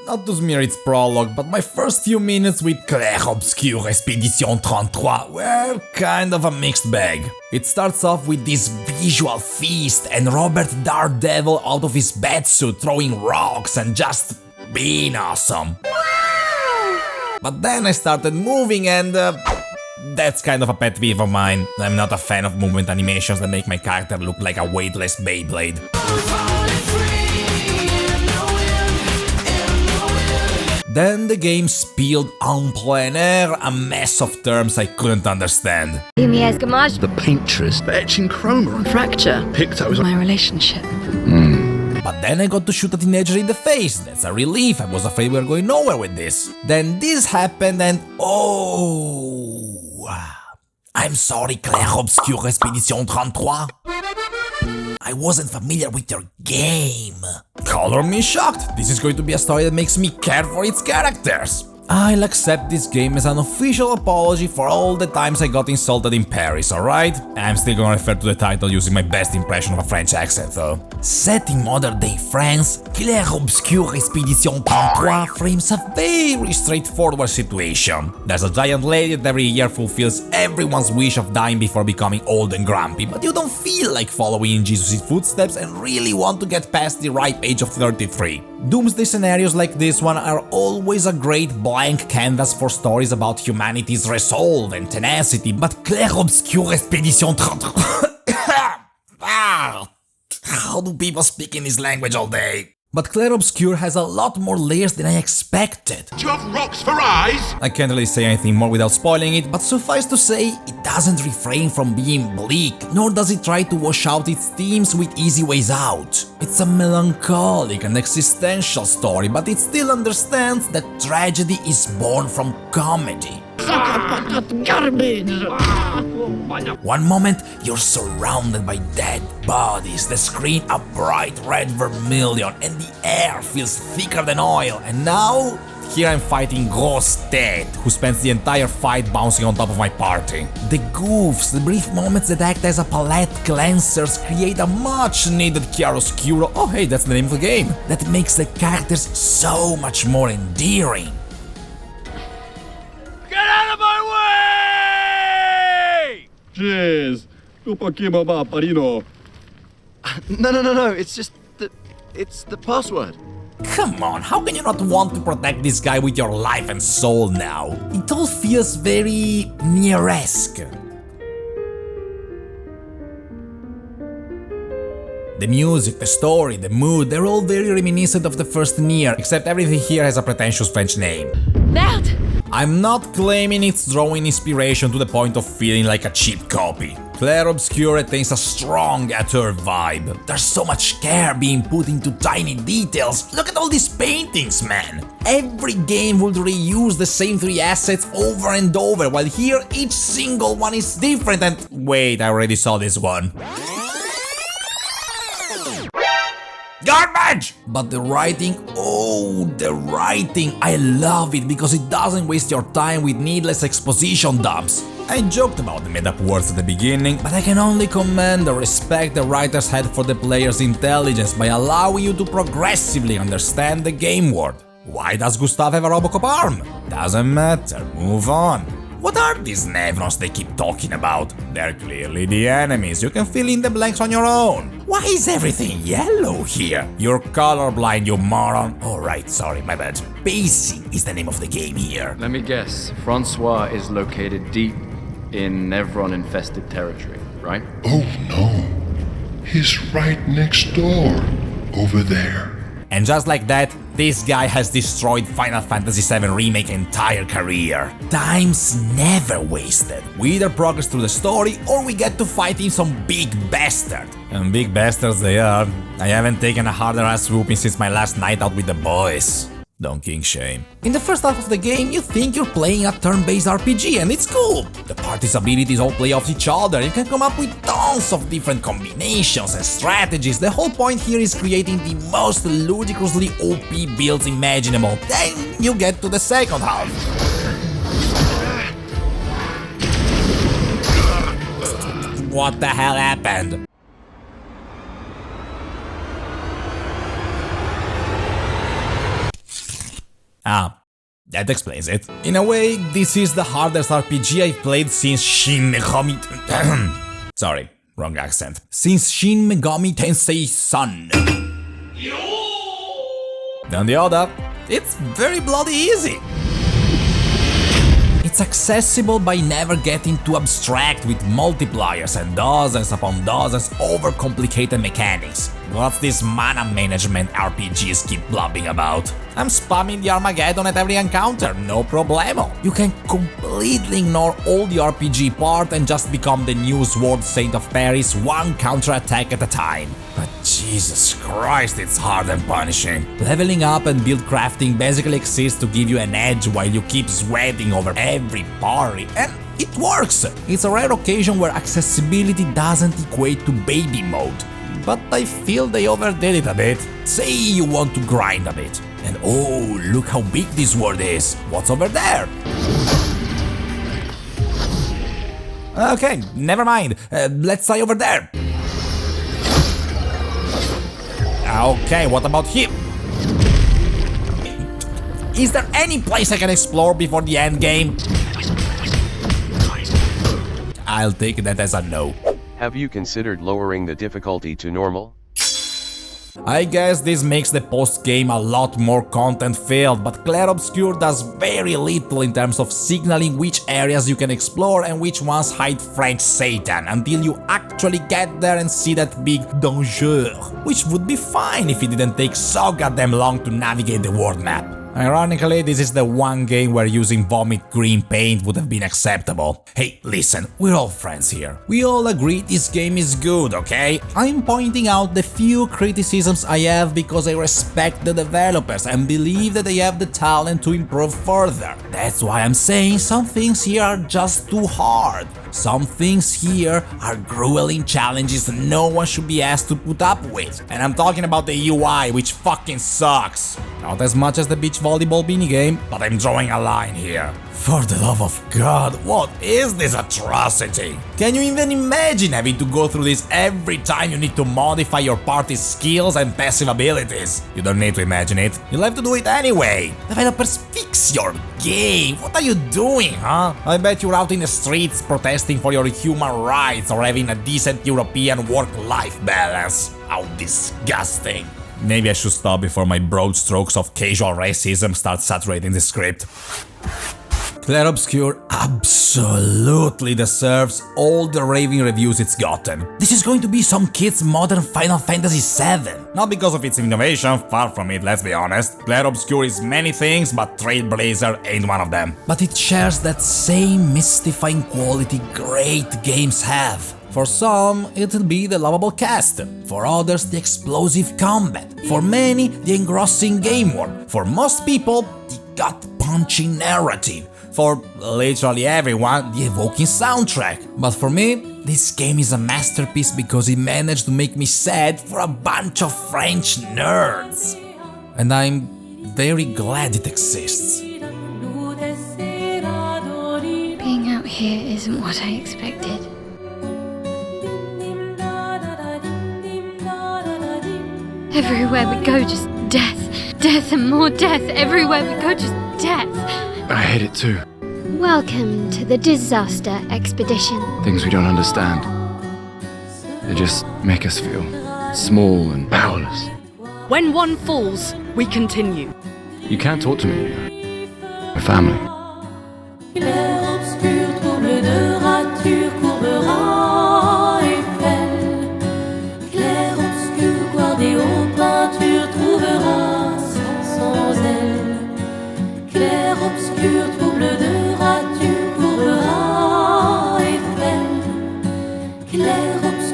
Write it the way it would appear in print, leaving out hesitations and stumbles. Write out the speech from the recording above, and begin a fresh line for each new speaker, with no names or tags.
Not to smear its prologue, but my first few minutes with Clair Obscur Expedition 33 were kind of a mixed bag. It starts off with this visual feast and Robert Daredevil out of his batsuit throwing rocks and just being awesome. But then I started moving and that's kind of a pet peeve of mine. I'm not a fan of movement animations that make my character look like a weightless Beyblade. Then the game spilled en plein air a mess of terms I couldn't understand.
The paintress, the etching chroma,
Fracture.
pictos.
My relationship.
But then I got to shoot a teenager in the face. That's a relief. I was afraid we were going nowhere with this. Then this happened and oh, I'm sorry, Clair Obscur Expedition 33. I wasn't familiar with your game. Color me shocked. This is going to be a story that makes me care for its characters. I'll accept this game as an official apology for all the times I got insulted in Paris, alright? I'm still gonna refer to the title using my best impression of a French accent though. Set in modern-day France, Clair Obscur Expedition 33 frames a very straightforward situation. There's a giant lady that every year fulfills everyone's wish of dying before becoming old and grumpy, but you don't feel like following in Jesus' footsteps and really want to get past the ripe age of 33. Doomsday scenarios like this one are always a great blank canvas for stories about humanity's resolve and tenacity, but Clair Obscur Expedition 33 how do people speak in this language all day? But Clair Obscur has a lot more layers than I expected.
Do you have rocks for eyes?
I can't really say anything more without spoiling it, but suffice to say, it doesn't refrain from being bleak, nor does it try to wash out its themes with easy ways out. It's a melancholic and existential story, but it still understands that tragedy is born from comedy. One moment, you're surrounded by dead bodies, the screen a bright red vermilion, and the air feels thicker than oil, and now, here I'm fighting Ghastly, who spends the entire fight bouncing on top of my party. The goofs, the brief moments that act as a palette cleansers create a much-needed chiaroscuro, oh hey, that's the name of the game, that makes the characters so much more endearing.
Get out of my way!
Jeez. Parino.
No, it's just that it's the password.
Come on, how can you not want to protect this guy with your life and soul now? It all feels very Nier-esque. The music, the story, the mood, they're all very reminiscent of the first Nier, except everything here has a pretentious French name.
That!
I'm not claiming it's drawing inspiration to the point of feeling like a cheap copy. Clair Obscur retains a strong auteur vibe. There's so much care being put into tiny details. Look at all these paintings, man! Every game would reuse the same 3 assets over and over, while here each single one is different and… Wait, I already saw this one. Garbage! But the writing, oh, the writing, I love it because it doesn't waste your time with needless exposition dumps. I joked about the made-up words at the beginning, but I can only commend the respect the writers had for the player's intelligence by allowing you to progressively understand the game world. Why does Gustav have a RoboKnob arm? Doesn't matter, move on. What are these nevrons they keep talking about? They're clearly the enemies, you can fill in the blanks on your own. Why is everything yellow here? You're colorblind, you moron. Alright, sorry, my bad. Pacing is the name of the game here.
Let me guess, Francois is located deep in Nevron-infested territory, right?
Oh no. He's right next door. Over there.
And just like that, this guy has destroyed Final Fantasy VII Remake entire career. Time's never wasted. We either progress through the story or we get to fighting some big bastard. And big bastards they are. I haven't taken a harder ass whooping since my last night out with the boys. Don't king shame. In the first half of the game, you think you're playing a turn-based RPG and it's cool. The party's abilities all play off each other, you can come up with tons of different combinations and strategies. The whole point here is creating the most ludicrously OP builds imaginable. Then you get to the second half. What the hell happened? Ah, that explains it. In a way, this is the hardest RPG I've played since Shin Megami... Sorry, wrong accent. Since Shin Megami Tensei Sun. On the other, it's very bloody easy. It's accessible by never getting too abstract with multipliers and dozens upon dozens overcomplicated mechanics. What's this mana management RPGs keep blabbing about? I'm spamming the Armageddon at every encounter, no problemo. You can completely ignore all the RPG part and just become the new Sword Saint of Paris one counterattack at a time. But Jesus Christ, it's hard and punishing. Leveling up and build crafting basically exists to give you an edge while you keep sweating over every parry, and it works! It's a rare occasion where accessibility doesn't equate to baby mode. But I feel they overdid it a bit. Say you want to grind a bit. And oh, look how big this world is. What's over there? Okay, never mind. Let's try over there. Okay, what about here? Is there any place I can explore before the end game? I'll take that as a no.
Have you considered lowering the difficulty to normal?
I guess this makes the post-game a lot more content-filled, but Clair Obscur does very little in terms of signaling which areas you can explore and which ones hide French Satan, until you actually get there and see that big danger, which would be fine if it didn't take so goddamn long to navigate the world map. Ironically, this is the one game where using vomit green paint would have been acceptable. Hey, listen, we're all friends here. We all agree this game is good, okay? I'm pointing out the few criticisms I have because I respect the developers and believe that they have the talent to improve further. That's why I'm saying some things here are just too hard. Some things here are grueling challenges no one should be asked to put up with. And I'm talking about the UI, which fucking sucks. Not as much as the beach volleyball minigame, but I'm drawing a line here. For the love of God, what is this atrocity? Can you even imagine having to go through this every time you need to modify your party's skills and passive abilities? You don't need to imagine it, you'll have to do it anyway. Developers, fix your game. What are you doing, huh? I bet you're out in the streets protesting for your human rights or having a decent European work-life balance. How disgusting. Maybe I should stop before my broad strokes of casual racism start saturating the script. Clair Obscur absolutely deserves all the raving reviews it's gotten. This is going to be some kid's modern Final Fantasy VII. Not because of its innovation, far from it, let's be honest. Clair Obscur is many things, but Trailblazer ain't one of them. But it shares that same mystifying quality great games have. For some, it'll be the lovable cast. For others, the explosive combat. For many, the engrossing game world. For most people, the gut-punching narrative. For literally everyone, the evoking soundtrack. But for me, this game is a masterpiece because it managed to make me sad for a bunch of French nerds. And I'm very glad it exists.
Being out here isn't what I expected. Everywhere we go, just death. Death and more death. Everywhere we go, just death.
I hate it too.
Welcome to the disaster expedition.
Things we don't understand. They just make us feel small and powerless.
When one falls, we continue.
You can't talk to me. We're family.